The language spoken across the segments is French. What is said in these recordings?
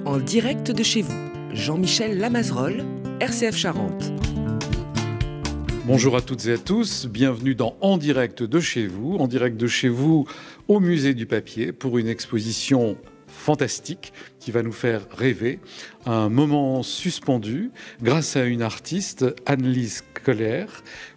En direct de chez vous, Jean-Michel Lamazerolle, RCF Charente. Bonjour à toutes et à tous, bienvenue dans En direct de chez vous au Musée du Papier pour une exposition fantastique qui va nous faire rêver, un moment suspendu grâce à une artiste, Annelise Koller,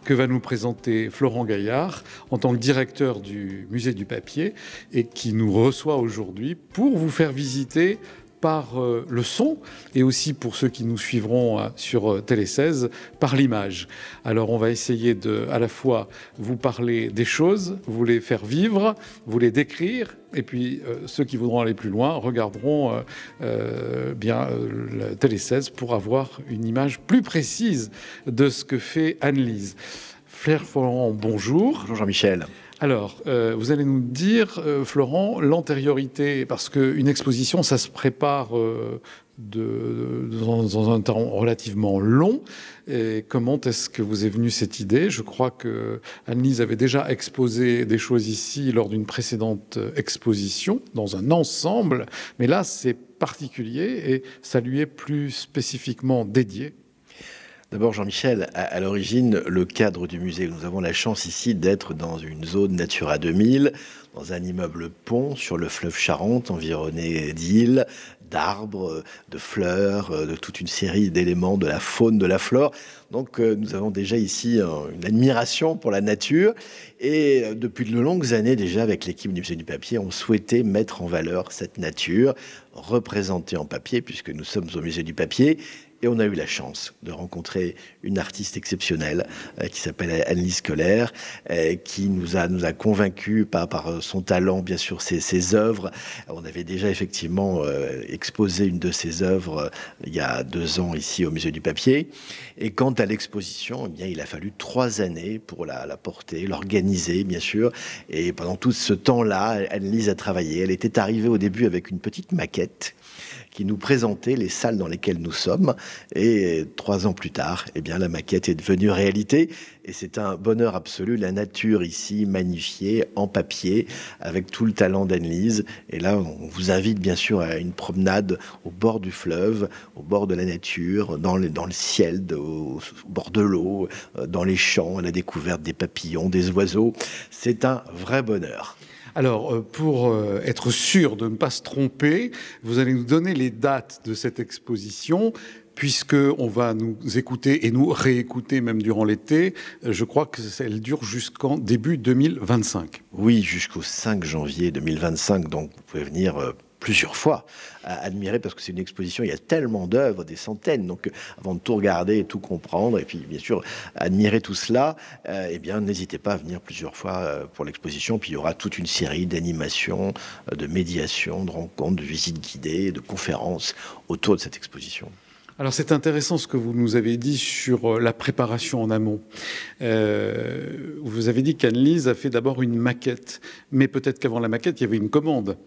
que va nous présenter Florent Gaillard en tant que directeur du Musée du Papier et qui nous reçoit aujourd'hui pour vous faire visiter par le son et aussi pour ceux qui nous suivront sur Télé 16 par l'image. Alors on va essayer de à la fois vous parler des choses, vous les faire vivre, vous les décrire et puis ceux qui voudront aller plus loin regarderont la Télé 16 pour avoir une image plus précise de ce que fait Annelise. Florent, bonjour. Bonjour Jean-Michel. Alors, vous allez nous dire, Florent, l'antériorité, parce qu'une exposition, ça se prépare dans un temps relativement long. Et comment est-ce que vous est venue cette idée ? Je crois que Annelise avait déjà exposé des choses ici lors d'une précédente exposition, dans un ensemble, mais là, c'est particulier et ça lui est plus spécifiquement dédié. D'abord, Jean-Michel, à l'origine, le cadre du musée, nous avons la chance ici d'être dans une zone Natura 2000, dans un immeuble pont sur le fleuve Charente, environné d'îles, d'arbres, de fleurs, de toute une série d'éléments de la faune, de la flore. Donc nous avons déjà ici une admiration pour la nature et depuis de longues années déjà avec l'équipe du Musée du Papier, on souhaitait mettre en valeur cette nature représentée en papier puisque nous sommes au Musée du Papier. Et on a eu la chance de rencontrer une artiste exceptionnelle qui s'appelle Annelise Koller, qui nous a convaincus par son talent, bien sûr, ses œuvres. On avait déjà effectivement exposé une de ses œuvres il y a 2 ans ici au Musée du Papier. Et quant à l'exposition, eh bien, il a fallu 3 années pour la porter, l'organiser, bien sûr. Et pendant tout ce temps-là, Annelise a travaillé. Elle était arrivée au début avec une petite maquette qui nous présentait les salles dans lesquelles nous sommes. Et 3 ans plus tard, eh bien, la maquette est devenue réalité. Et c'est un bonheur absolu. La nature ici, magnifiée, en papier, avec tout le talent d'Annelise. Et là, on vous invite bien sûr à une promenade au bord du fleuve, au bord de la nature, dans le ciel, au bord de l'eau, dans les champs, à la découverte des papillons, des oiseaux. C'est un vrai bonheur. Alors, pour être sûr de ne pas se tromper, vous allez nous donner les dates de cette exposition, puisqu'on va nous écouter et nous réécouter même durant l'été. Je crois qu'elle dure jusqu'en début 2025. Oui, jusqu'au 5 janvier 2025, donc vous pouvez venir plusieurs fois à admirer, parce que c'est une exposition, il y a tellement d'œuvres, des centaines, donc avant de tout regarder et tout comprendre, et puis bien sûr admirer tout cela, eh bien n'hésitez pas à venir plusieurs fois pour l'exposition, puis il y aura toute une série d'animations, de médiations, de rencontres, de visites guidées, de conférences autour de cette exposition. Alors c'est intéressant ce que vous nous avez dit sur la préparation en amont. Vous avez dit qu'Annelise a fait d'abord une maquette, mais peut-être qu'avant la maquette, il y avait une commande.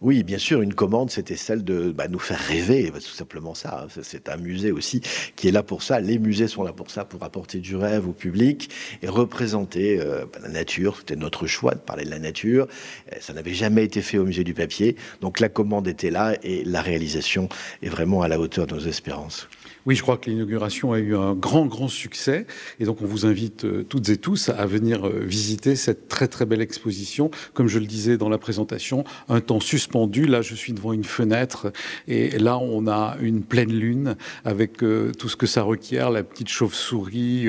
Oui, bien sûr, une commande, c'était celle de nous faire rêver, tout simplement ça. C'est un musée aussi qui est là pour ça. Les musées sont là pour ça, pour apporter du rêve au public et représenter la nature. C'était notre choix de parler de la nature. Ça n'avait jamais été fait au Musée du Papier. Donc la commande était là et la réalisation est vraiment à la hauteur de nos espérances. Oui, je crois que l'inauguration a eu un grand succès. Et donc, on vous invite toutes et tous à venir visiter cette très, très belle exposition. Comme je le disais dans la présentation, un temps suspendu. Là, je suis devant une fenêtre. Et là, on a une pleine lune avec tout ce que ça requiert. La petite chauve-souris,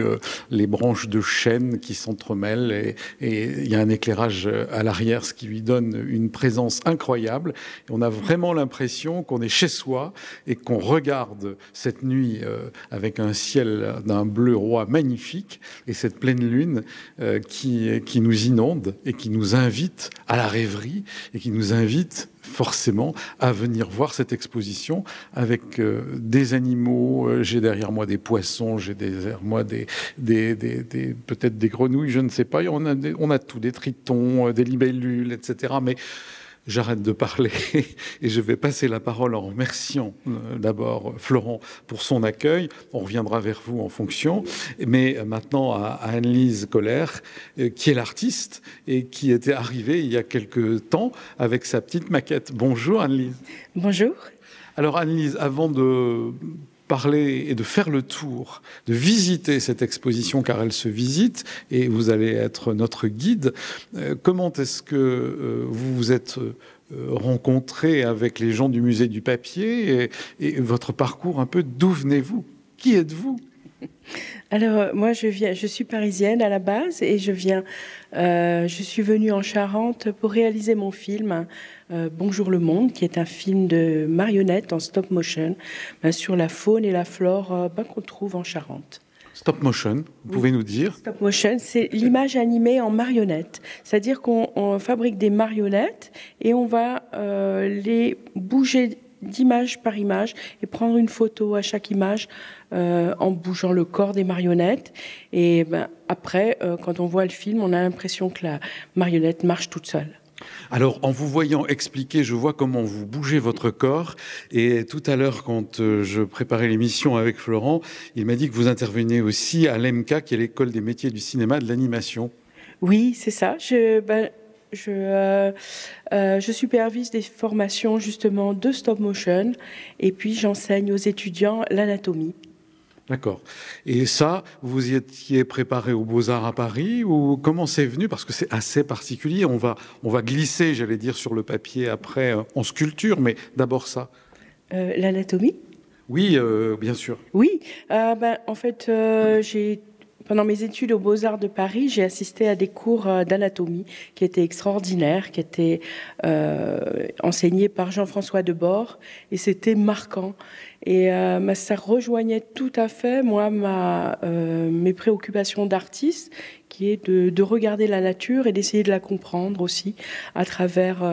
les branches de chêne qui s'entremêlent. Et il y a un éclairage à l'arrière, ce qui lui donne une présence incroyable. Et on a vraiment l'impression qu'on est chez soi et qu'on regarde cette nuit avec un ciel d'un bleu roi magnifique et cette pleine lune qui nous inonde et qui nous invite à la rêverie et qui nous invite forcément à venir voir cette exposition avec des animaux. J'ai derrière moi des poissons, j'ai derrière moi peut-être des grenouilles, je ne sais pas. On a tout, des tritons, des libellules, etc. Mais J'arrête de parler et je vais passer la parole en remerciant d'abord Florent pour son accueil. On reviendra vers vous en fonction. Mais maintenant à Anne-Lise Kohler, qui est l'artiste et qui était arrivée il y a quelques temps avec sa petite maquette. Bonjour Anne-Lise. Bonjour. Alors Anne-Lise, avant de parler et de faire le tour, de visiter cette exposition, car elle se visite, et vous allez être notre guide. Comment est-ce que vous vous êtes rencontré avec les gens du musée du papier et votre parcours un peu, d'où venez-vous? Qui êtes-vous? Alors, moi, je suis parisienne à la base et je suis venue en Charente pour réaliser mon film Bonjour le monde, qui est un film de marionnettes en stop motion sur la faune et la flore qu'on trouve en Charente. Stop motion, vous pouvez nous dire? Stop motion, c'est l'image animée en marionnettes. C'est-à-dire qu'on fabrique des marionnettes et on va les bouger d'image par image et prendre une photo à chaque image en bougeant le corps des marionnettes. Et après, quand on voit le film, on a l'impression que la marionnette marche toute seule. Alors, en vous voyant expliquer, je vois comment vous bougez votre corps. Et tout à l'heure, quand je préparais l'émission avec Florent, il m'a dit que vous intervenez aussi à l'EMCA, qui est l'École des métiers du cinéma et de l'animation. Oui, c'est ça. Je supervise des formations justement de stop motion et puis j'enseigne aux étudiants l'anatomie. D'accord. Et ça, vous y étiez préparé aux Beaux-Arts à Paris ou comment c'est venu? Parce que c'est assez particulier. On va glisser, j'allais dire, sur le papier après en sculpture, mais d'abord ça. L'anatomie? Oui, bien sûr. Oui. En fait, pendant mes études aux Beaux-Arts de Paris, j'ai assisté à des cours d'anatomie qui étaient extraordinaires, qui étaient enseignés par Jean-François Debord, et c'était marquant. Et ça rejoignait tout à fait, moi, mes préoccupations d'artiste, qui est de regarder la nature et d'essayer de la comprendre aussi à travers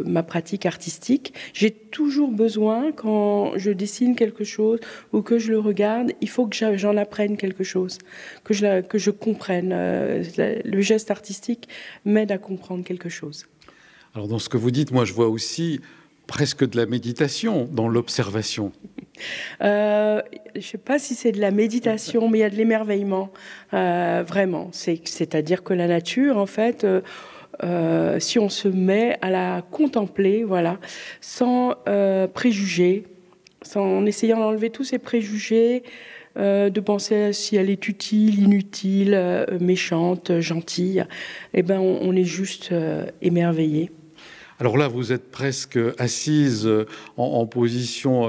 ma pratique artistique. J'ai toujours besoin, quand je dessine quelque chose ou que je le regarde, il faut que j'en apprenne quelque chose, que je comprenne. Le geste artistique m'aide à comprendre quelque chose. Alors dans ce que vous dites, moi je vois aussi presque de la méditation dans l'observation. Je ne sais pas si c'est de la méditation, mais il y a de l'émerveillement, vraiment. C'est-à-dire que la nature, en fait, si on se met à la contempler, voilà, sans préjugés, en essayant d'enlever tous ces préjugés, de penser si elle est utile, inutile, méchante, gentille, eh ben on est juste émerveillé. Alors là, vous êtes presque assise en position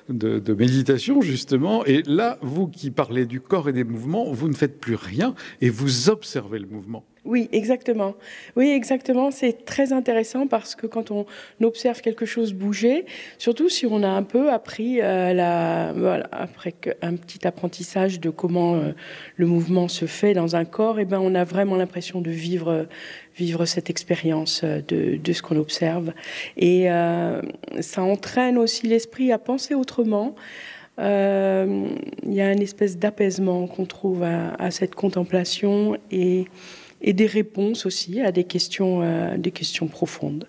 de méditation, justement. Et là, vous qui parlez du corps et des mouvements, vous ne faites plus rien et vous observez le mouvement. Oui, exactement. Oui, exactement. C'est très intéressant parce que quand on observe quelque chose bouger, surtout si on a un peu appris après un petit apprentissage de comment le mouvement se fait dans un corps, et ben on a vraiment l'impression de vivre cette expérience de ce qu'on observe. Et ça entraîne aussi l'esprit à penser autrement. Il y a une espèce d'apaisement qu'on trouve à cette contemplation et des réponses aussi à des questions profondes.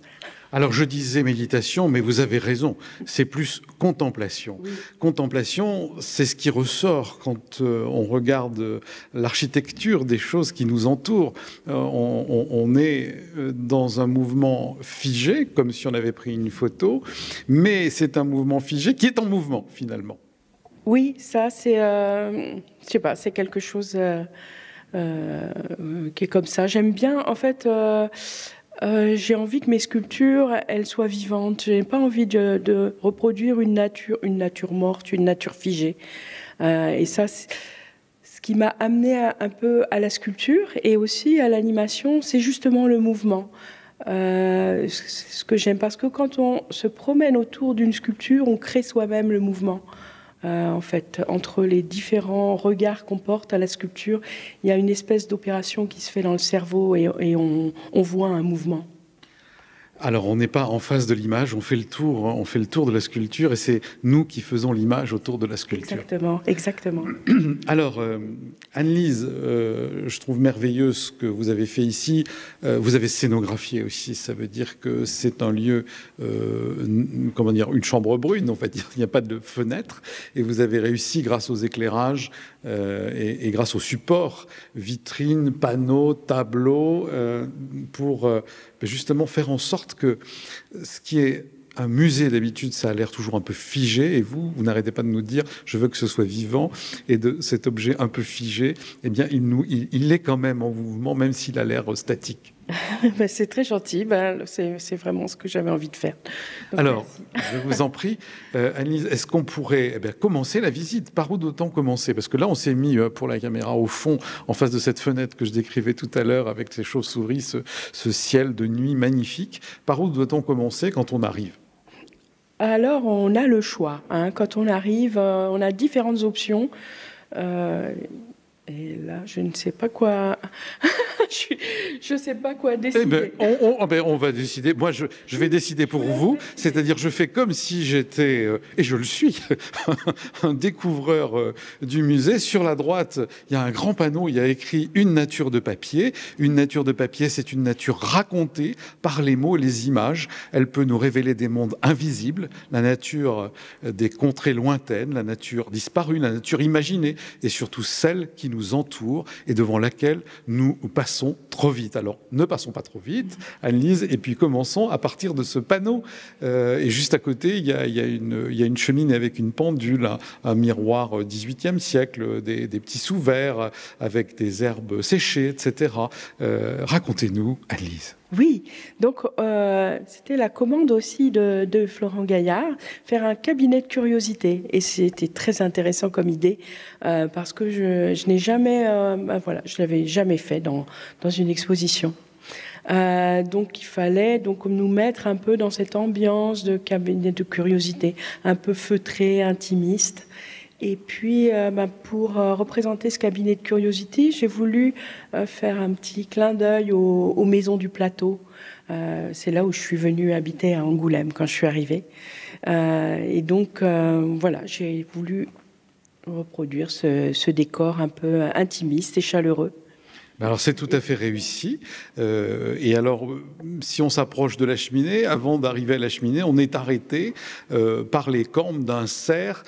Alors je disais méditation, mais vous avez raison, c'est plus contemplation. Oui. Contemplation, c'est ce qui ressort quand on regarde l'architecture des choses qui nous entourent. On est dans un mouvement figé, comme si on avait pris une photo, mais c'est un mouvement figé qui est en mouvement finalement. Oui, ça c'est, je sais pas, c'est quelque chose qui est comme ça. J'aime bien, en fait, j'ai envie que mes sculptures, elles soient vivantes. Je n'ai pas envie de reproduire une nature morte, une nature figée. Et ça, ce qui m'a amené un peu à la sculpture et aussi à l'animation, c'est justement le mouvement. Ce que j'aime, parce que quand on se promène autour d'une sculpture, on crée soi-même le mouvement. En fait, entre les différents regards qu'on porte à la sculpture, il y a une espèce d'opération qui se fait dans le cerveau et on voit un mouvement. Alors, on n'est pas en face de l'image, on fait le tour de la sculpture et c'est nous qui faisons l'image autour de la sculpture. Exactement, exactement. Alors, Anne-Lise, je trouve merveilleux ce que vous avez fait ici. Vous avez scénographié aussi, ça veut dire que c'est un lieu, comment dire, une chambre brune, on va dire, il n'y a pas de fenêtre, et vous avez réussi grâce aux éclairages et grâce aux supports, vitrines, panneaux, tableaux, pour justement faire en sorte que ce qui est un musée, d'habitude, ça a l'air toujours un peu figé, et vous n'arrêtez pas de nous dire, je veux que ce soit vivant, et de cet objet un peu figé, eh bien, il est quand même en mouvement, même s'il a l'air statique. C'est très gentil, c'est vraiment ce que j'avais envie de faire. Donc, alors, merci. je vous en prie, Anne-Lise, est-ce qu'on pourrait commencer la visite? Par où d'autant commencer? Parce que là, on s'est mis pour la caméra au fond, en face de cette fenêtre que je décrivais tout à l'heure, avec ces chauves-souris, ce ciel de nuit magnifique. Par où doit-on commencer quand on arrive? Alors, on a le choix. Quand on arrive, on a différentes options. Et là, je ne sais pas quoi. Je ne sais pas quoi décider. On va décider. Moi, je vais décider pour vous. C'est-à-dire, je fais comme si j'étais, et je le suis, un découvreur du musée. Sur la droite, il y a un grand panneau. Il y a écrit « Une nature de papier ». Une nature de papier, c'est une nature racontée par les mots et les images. Elle peut nous révéler des mondes invisibles, la nature des contrées lointaines, la nature disparue, la nature imaginée, et surtout celle qui nous entoure et devant laquelle nous passons trop vite. Alors, ne passons pas trop vite, Anne-Lise, et puis commençons à partir de ce panneau. Et juste à côté, il y a une cheminée avec une pendule, un miroir 18e siècle, des petits sous-verres avec des herbes séchées, etc. Racontez-nous, Anne-Lise. Oui, donc c'était la commande aussi de Florent Gaillard, faire un cabinet de curiosité. Et c'était très intéressant comme idée, parce que je n'ai jamais, je l'avais jamais fait dans une exposition. Donc il fallait nous mettre un peu dans cette ambiance de cabinet de curiosité, un peu feutré, intimiste. Et puis, pour représenter ce cabinet de curiosité, j'ai voulu faire un petit clin d'œil aux maisons du plateau. C'est là où je suis venue habiter à Angoulême quand je suis arrivée. Et donc, j'ai voulu reproduire ce décor un peu intimiste et chaleureux. Alors c'est tout à fait réussi. Et alors, si on s'approche de la cheminée, avant d'arriver à la cheminée, on est arrêté par les cornes d'un cerf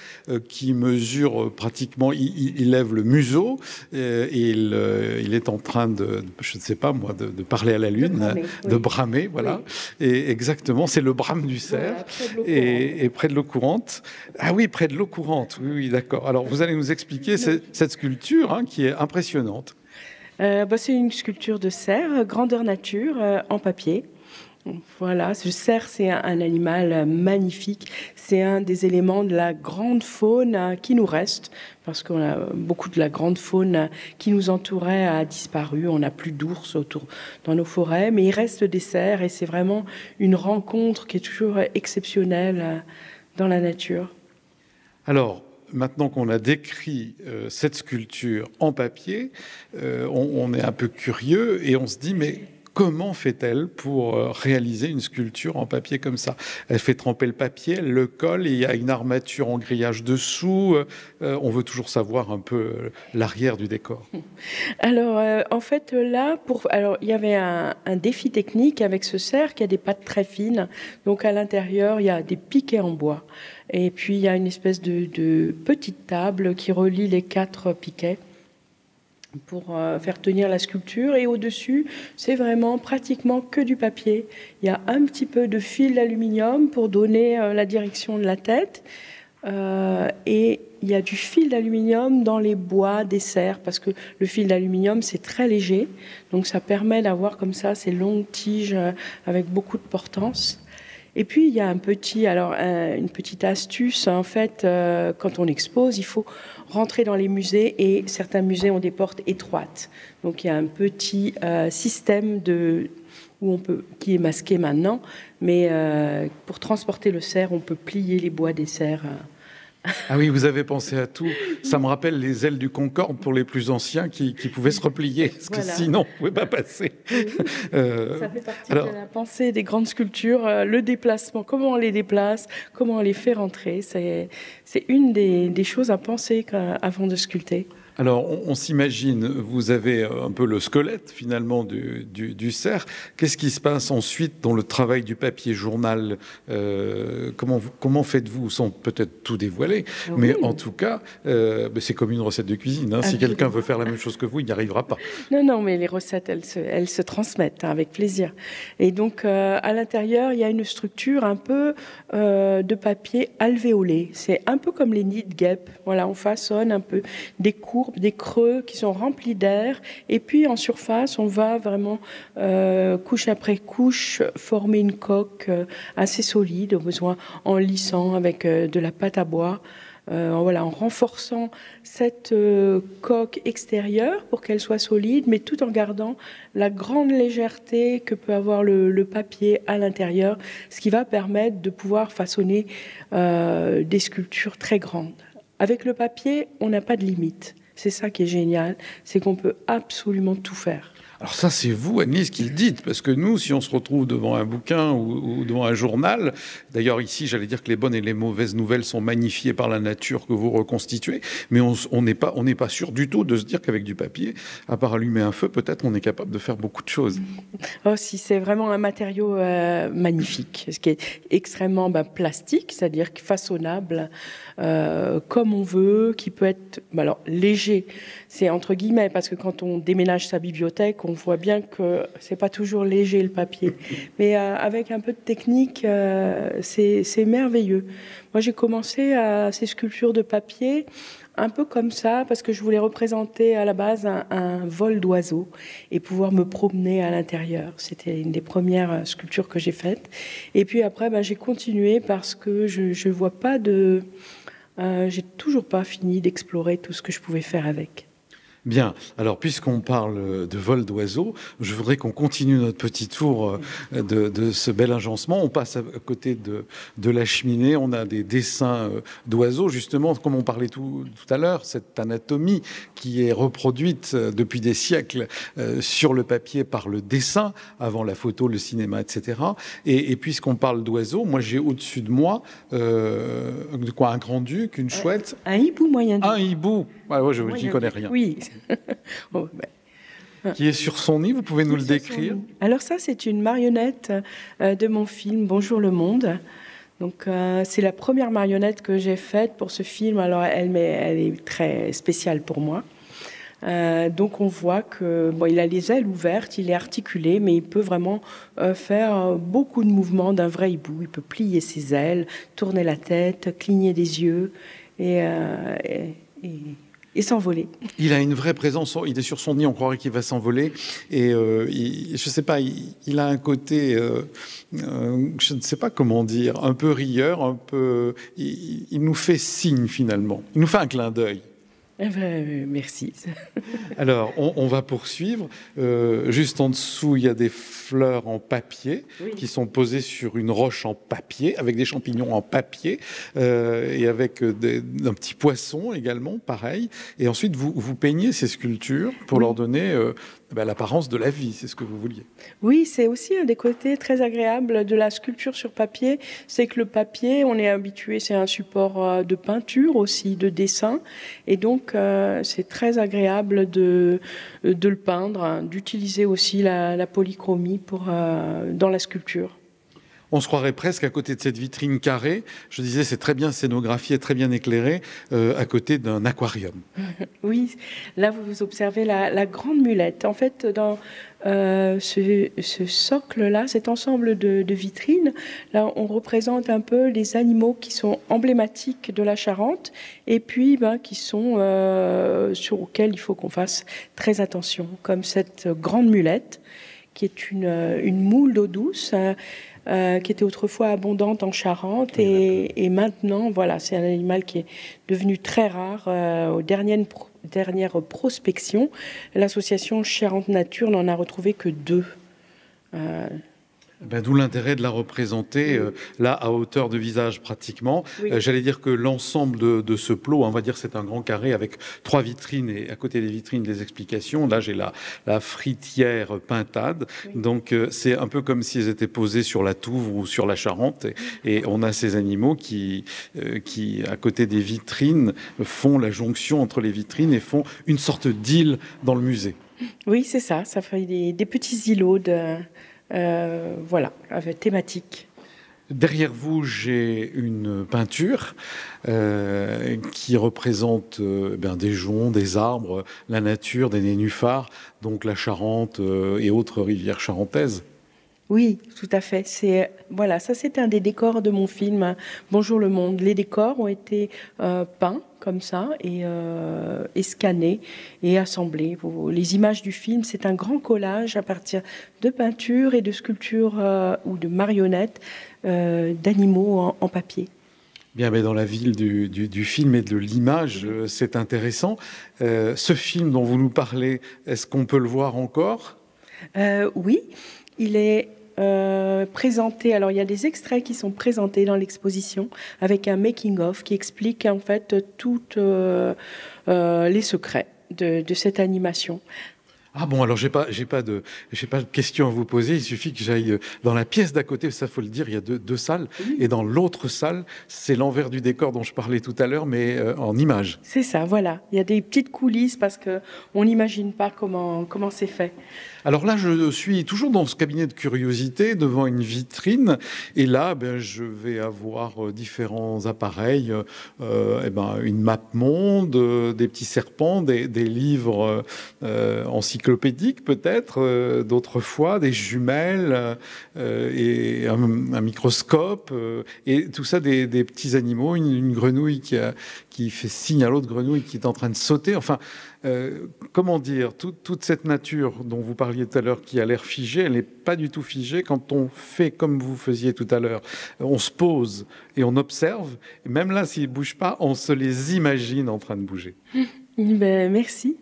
qui mesure pratiquement, il lève le museau et il est en train de, je ne sais pas moi, de parler à la lune, de bramer, voilà. Oui. Et exactement, c'est le brame du cerf, voilà, et près de l'eau courante. Ah oui, près de l'eau courante, oui, d'accord. Alors vous allez nous expliquer cette sculpture qui est impressionnante. C'est une sculpture de cerf, grandeur nature, en papier. Voilà, ce cerf, c'est un animal magnifique. C'est un des éléments de la grande faune qui nous reste, parce qu'on a beaucoup de la grande faune qui nous entourait a disparu. On n'a plus d'ours dans nos forêts, mais il reste des cerfs et c'est vraiment une rencontre qui est toujours exceptionnelle dans la nature. Alors, maintenant qu'on a décrit cette sculpture en papier, on est un peu curieux et on se dit, mais comment fait-elle pour réaliser une sculpture en papier comme ça? Elle fait tremper le papier, elle le colle, et il y a une armature en grillage dessous. On veut toujours savoir un peu l'arrière du décor. Alors, en fait, là, il y avait un défi technique avec ce cerf qui a des pattes très fines. Donc, à l'intérieur, il y a des piquets en bois. Et puis, il y a une espèce de petite table qui relie les 4 piquets pour faire tenir la sculpture. Et au-dessus, c'est vraiment pratiquement que du papier. Il y a un petit peu de fil d'aluminium pour donner la direction de la tête. Et il y a du fil d'aluminium dans les bois des cerfs, parce que le fil d'aluminium, c'est très léger. Donc, ça permet d'avoir comme ça ces longues tiges avec beaucoup de portance. Et puis, il y a une petite astuce. En fait, quand on expose, il faut rentrer dans les musées et certains musées ont des portes étroites. Donc, il y a un petit système qui est masqué maintenant. Mais pour transporter le cerf, on peut plier les bois des cerfs Ah oui, vous avez pensé à tout. Ça me rappelle les ailes du Concorde pour les plus anciens qui pouvaient se replier, parce que sinon, on ne pouvait pas passer. Oui. Ça fait partie de la pensée des grandes sculptures, le déplacement, comment on les déplace, comment on les fait rentrer. C'est une des choses à penser avant de sculpter. Alors, on s'imagine, vous avez un peu le squelette finalement du cerf. Qu'est-ce qui se passe ensuite dans le travail du papier journal? Comment faites-vous, sans peut-être tout dévoiler, mais en tout cas, c'est comme une recette de cuisine. Hein. Si quelqu'un veut faire la même chose que vous, il n'y arrivera pas. Non, mais les recettes, elles se transmettent avec plaisir. Et donc, à l'intérieur, il y a une structure un peu de papier alvéolé. C'est un peu comme les nids de guêpes. Voilà, on façonne un peu des courbes, des creux qui sont remplis d'air, et puis en surface on va vraiment couche après couche former une coque assez solide, au besoin en lissant avec de la pâte à bois, en renforçant cette coque extérieure pour qu'elle soit solide, mais tout en gardant la grande légèreté que peut avoir le papier à l'intérieur, ce qui va permettre de pouvoir façonner des sculptures très grandes. Avec le papier, on n'a pas de limite. C'est ça qui est génial, c'est qu'on peut absolument tout faire. Alors ça, c'est vous, Agnès, qui le dites, parce que nous, si on se retrouve devant un bouquin ou devant un journal, d'ailleurs ici, j'allais dire que les bonnes et les mauvaises nouvelles sont magnifiées par la nature que vous reconstituez, mais on n'est pas sûr du tout de se dire qu'avec du papier, à part allumer un feu, peut-être on est capable de faire beaucoup de choses. Oh, si, c'est vraiment un matériau magnifique, ce qui est extrêmement plastique, c'est-à-dire façonnable comme on veut, qui peut être léger. C'est entre guillemets, parce que quand on déménage sa bibliothèque, on voit bien que c'est pas toujours léger le papier. Mais avec un peu de technique, c'est merveilleux. Moi, j'ai commencé à ces sculptures de papier un peu comme ça, parce que je voulais représenter à la base un vol d'oiseau et pouvoir me promener à l'intérieur. C'était une des premières sculptures que j'ai faites. Et puis après, j'ai continué parce que je vois pas de... j'ai toujours pas fini d'explorer tout ce que je pouvais faire avec. Bien, alors puisqu'on parle de vol d'oiseaux, je voudrais qu'on continue notre petit tour de ce bel agencement. On passe à côté de la cheminée, on a des dessins d'oiseaux, justement, comme on parlait tout à l'heure, cette anatomie qui est reproduite depuis des siècles sur le papier par le dessin, avant la photo, le cinéma, etc. Et puisqu'on parle d'oiseaux, moi j'ai au-dessus de moi un grand-duc, une chouette. Un hibou moyen-duc. Un hibou, je n'y connais rien. Oui. Qui est sur son nid, vous pouvez nous le décrire? Alors ça, c'est une marionnette de mon film Bonjour le monde. Donc c'est la première marionnette que j'ai faite pour ce film. Alors elle est très spéciale pour moi. Donc on voit que il a les ailes ouvertes, il est articulé, mais il peut vraiment faire beaucoup de mouvements d'un vrai hibou. Il peut plier ses ailes, tourner la tête, cligner des yeux et s'envoler. Il a une vraie présence, il est sur son nid, on croirait qu'il va s'envoler. Et je ne sais pas, il a un côté, je ne sais pas comment dire, un peu rieur, un peu... Il nous fait signe finalement, il nous fait un clin d'œil. Merci. Alors, on va poursuivre. Juste en dessous, il y a des fleurs en papier qui sont posées sur une roche en papier, avec des champignons en papier, et avec un petit poisson également, pareil. Et ensuite, vous peignez ces sculptures pour leur donner l'apparence de la vie, c'est ce que vous vouliez. Oui, c'est aussi un des côtés très agréables de la sculpture sur papier, c'est que le papier, on est habitué, c'est un support de peinture aussi, de dessin, et donc c'est très agréable de le peindre, d'utiliser aussi la polychromie dans la sculpture. On se croirait presque à côté de cette vitrine carrée. Je disais, c'est très bien scénographié, très bien éclairé, à côté d'un aquarium. Oui, là vous observez la grande mulette. En fait, dans ce socle-là, cet ensemble de vitrines, là on représente un peu les animaux qui sont emblématiques de la Charente et puis qui sont sur lesquels il faut qu'on fasse très attention, comme cette grande mulette qui est une moule d'eau douce. Qui était autrefois abondante en Charente et maintenant, c'est un animal qui est devenu très rare. Aux dernières prospections, l'association Charente Nature n'en a retrouvé que 2. D'où l'intérêt de la représenter là à hauteur de visage pratiquement. Oui. J'allais dire que l'ensemble de ce plot, on va dire c'est un grand carré avec 3 vitrines et à côté des vitrines des explications. Là j'ai la fritière pintade. Oui. Donc c'est un peu comme s'ils étaient posés sur la Touve ou sur la Charente et on a ces animaux qui à côté des vitrines font la jonction entre les vitrines et font une sorte d'île dans le musée. Oui, c'est ça. Ça fait des petits îlots voilà, avec thématique. Derrière vous, j'ai une peinture qui représente des joncs, des arbres, la nature, des nénuphars, donc la Charente et autres rivières charentaises. Oui, tout à fait. Voilà, ça c'est un des décors de mon film Bonjour le monde. Les décors ont été peints comme ça et scannés et assemblés. Les images du film, c'est un grand collage à partir de peintures et de sculptures ou de marionnettes d'animaux en papier. Bien, mais dans la ville du film et de l'image, c'est intéressant. Ce film dont vous nous parlez, est-ce qu'on peut le voir encore ? Oui, il est présenté. Alors, il y a des extraits qui sont présentés dans l'exposition avec un making-of qui explique en fait tous les secrets de cette animation. Ah bon, alors j'ai pas de questions à vous poser. Il suffit que j'aille dans la pièce d'à côté. Ça, faut le dire, il y a deux salles. Oui. Et dans l'autre salle, c'est l'envers du décor dont je parlais tout à l'heure, mais en images. C'est ça, voilà. Il y a des petites coulisses parce qu'on n'imagine pas comment c'est fait. Alors là, je suis toujours dans ce cabinet de curiosité devant une vitrine. Et là, je vais avoir différents appareils. Une map monde, des petits serpents, des livres encyclopédiques peut-être, d'autrefois, des jumelles et un microscope. Et tout ça, des petits animaux, une grenouille qui fait signe à l'autre grenouille qui est en train de sauter. Enfin, comment dire, toute cette nature dont vous parliez tout à l'heure qui a l'air figée, elle n'est pas du tout figée. Quand on fait comme vous faisiez tout à l'heure, on se pose et on observe. Et même là, s'ils ne bougent pas, on se les imagine en train de bouger. Merci.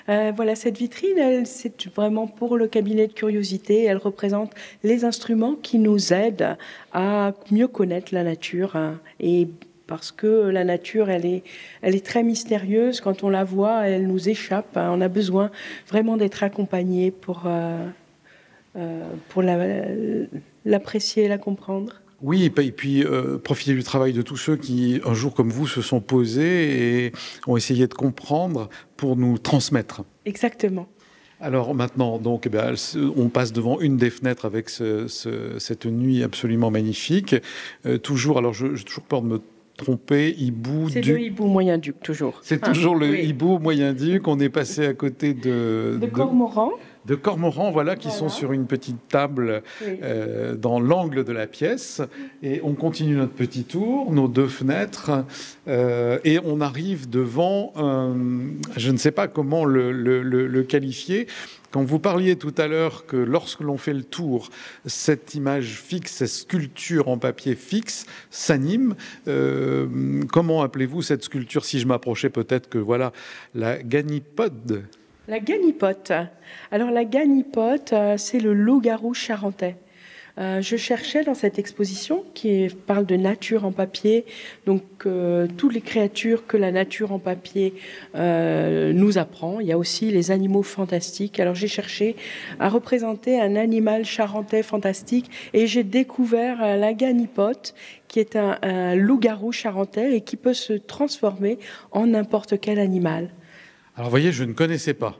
Voilà, cette vitrine, c'est vraiment pour le cabinet de curiosité. Elle représente les instruments qui nous aident à mieux connaître la nature et parce que la nature, elle est très mystérieuse. Quand on la voit, elle nous échappe. On a besoin vraiment d'être accompagné pour l'apprécier et la comprendre. Oui, et puis profiter du travail de tous ceux qui, un jour comme vous, se sont posés et ont essayé de comprendre pour nous transmettre. Exactement. Alors maintenant, donc, on passe devant une des fenêtres avec cette nuit absolument magnifique. Toujours, alors j'ai toujours peur de me tromper, hibou. C'est le hibou moyen-duc, toujours. C'est toujours le hibou moyen-duc. On est passé à côté de cormorans. De cormorans, voilà, qui sont sur une petite table dans l'angle de la pièce. Et on continue notre petit tour, nos 2 fenêtres, et on arrive devant, je ne sais pas comment le qualifier. Quand vous parliez tout à l'heure que lorsque l'on fait le tour, cette image fixe, cette sculpture en papier fixe s'anime, comment appelez-vous cette sculpture? Si je m'approchais peut-être que voilà, la Ganipode. La Ganipote. Alors la Ganipote, c'est le loup-garou charentais. Je cherchais dans cette exposition qui parle de nature en papier, donc toutes les créatures que la nature en papier nous apprend. Il y a aussi les animaux fantastiques. Alors j'ai cherché à représenter un animal charentais fantastique et j'ai découvert la Ganipote, qui est un loup-garou charentais et qui peut se transformer en n'importe quel animal. Alors, vous voyez, je ne connaissais pas.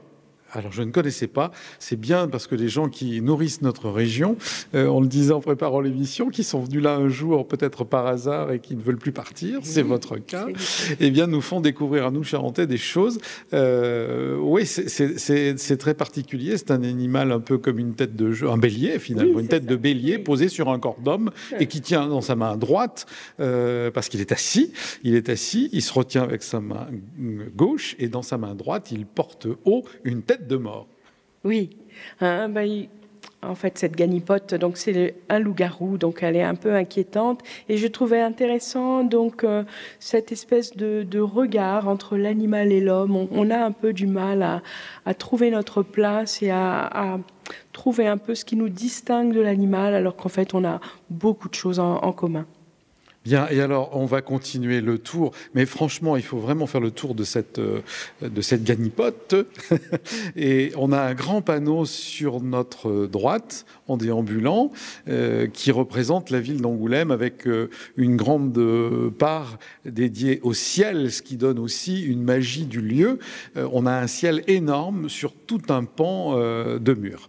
C'est bien parce que les gens qui nourrissent notre région, on le disait en préparant l'émission, qui sont venus là un jour, peut-être par hasard, et qui ne veulent plus partir, c'est votre cas, eh bien, nous font découvrir à nous, Charentais, des choses. Oui, c'est très particulier. C'est un animal un peu comme une tête de jeu, un bélier, finalement, une tête de bélier posée sur un corps d'homme et qui tient dans sa main droite, parce qu'il est assis. Il se retient avec sa main gauche et dans sa main droite, il porte haut une tête de mort. Oui, En fait, cette ganipote, donc c'est un loup-garou, donc elle est un peu inquiétante. Et je trouvais intéressant donc cette espèce de regard entre l'animal et l'homme. On a un peu du mal à trouver notre place et à trouver un peu ce qui nous distingue de l'animal, alors qu'en fait, on a beaucoup de choses en commun. Bien, et alors on va continuer le tour, mais franchement il faut vraiment faire le tour de cette ganipote. Et on a un grand panneau sur notre droite en déambulant qui représente la ville d'Angoulême avec une grande part dédiée au ciel, ce qui donne aussi une magie du lieu. On a un ciel énorme sur tout un pan de murs.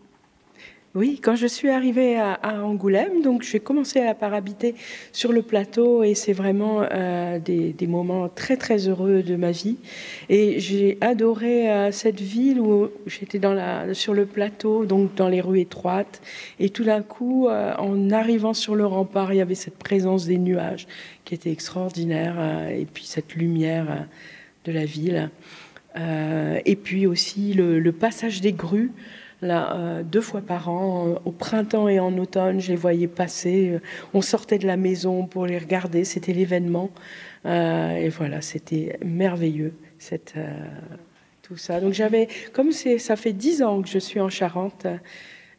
Oui, quand je suis arrivée à Angoulême, donc j'ai commencé par habiter sur le plateau et c'est vraiment des moments très très heureux de ma vie. Et j'ai adoré cette ville où j'étais sur le plateau, donc dans les rues étroites. Et tout d'un coup, en arrivant sur le rempart, il y avait cette présence des nuages qui était extraordinaire et puis cette lumière de la ville. Et puis aussi le passage des grues. Là, 2 fois par an, au printemps et en automne, je les voyais passer. On sortait de la maison pour les regarder, c'était l'événement. Et voilà, c'était merveilleux, tout ça. Donc ça fait 10 ans que je suis en Charente,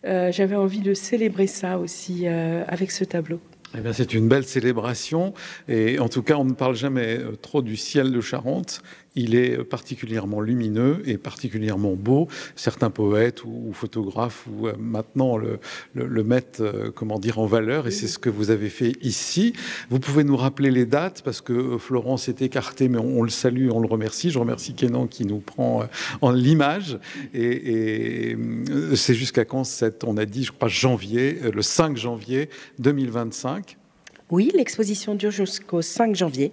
j'avais envie de célébrer ça aussi avec ce tableau. Eh bien, c'est une belle célébration et en tout cas, on ne parle jamais trop du ciel de Charente. Il est particulièrement lumineux et particulièrement beau. Certains poètes ou photographes ou maintenant le mettent en valeur et c'est ce que vous avez fait ici. Vous pouvez nous rappeler les dates parce que Florent s'est écarté, mais on le salue, on le remercie. Je remercie Kenan qui nous prend en l'image et c'est jusqu'à quand on a dit, je crois, le 5 janvier 2025. Oui, l'exposition dure jusqu'au 5 janvier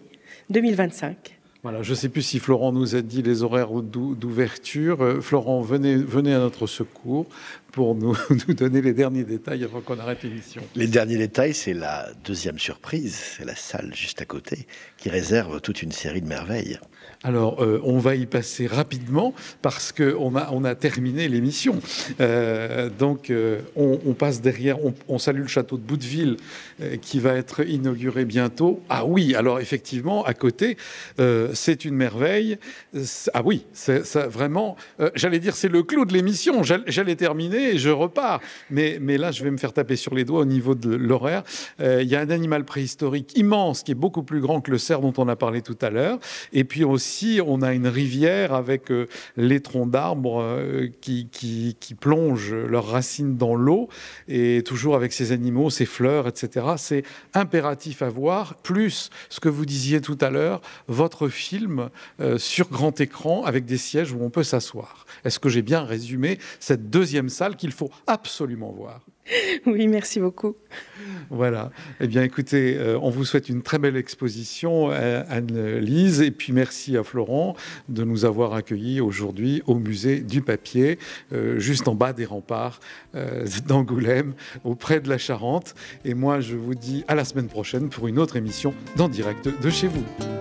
2025. Voilà, je ne sais plus si Florent nous a dit les horaires d'ouverture. Florent, venez à notre secours pour nous donner les derniers détails avant qu'on arrête l'émission. Les derniers détails, c'est la deuxième surprise, c'est la salle juste à côté, qui réserve toute une série de merveilles. Alors, on va y passer rapidement parce qu'on a terminé l'émission. Donc, on passe derrière, on salue le château de Bouteville qui va être inauguré bientôt. Ah oui, alors effectivement, à côté, c'est une merveille. Ah oui, c'est vraiment, j'allais dire, c'est le clou de l'émission. J'allais terminer et je repars. Mais là, je vais me faire taper sur les doigts au niveau de l'horaire. Il y a un animal préhistorique immense qui est beaucoup plus grand que le cerf dont on a parlé tout à l'heure. Et puis aussi, on a une rivière avec les troncs d'arbres qui plongent leurs racines dans l'eau et toujours avec ces animaux, ces fleurs, etc. C'est impératif à voir. Plus ce que vous disiez tout à l'heure, votre film sur grand écran avec des sièges où on peut s'asseoir. Est-ce que j'ai bien résumé cette deuxième salle qu'il faut absolument voir ? Oui, merci beaucoup. Voilà. Eh bien, écoutez, on vous souhaite une très belle exposition, Anne-Lise, et puis merci à Florent de nous avoir accueillis aujourd'hui au musée du papier, juste en bas des remparts d'Angoulême, auprès de la Charente. Et moi, je vous dis à la semaine prochaine pour une autre émission d'En Direct de chez vous.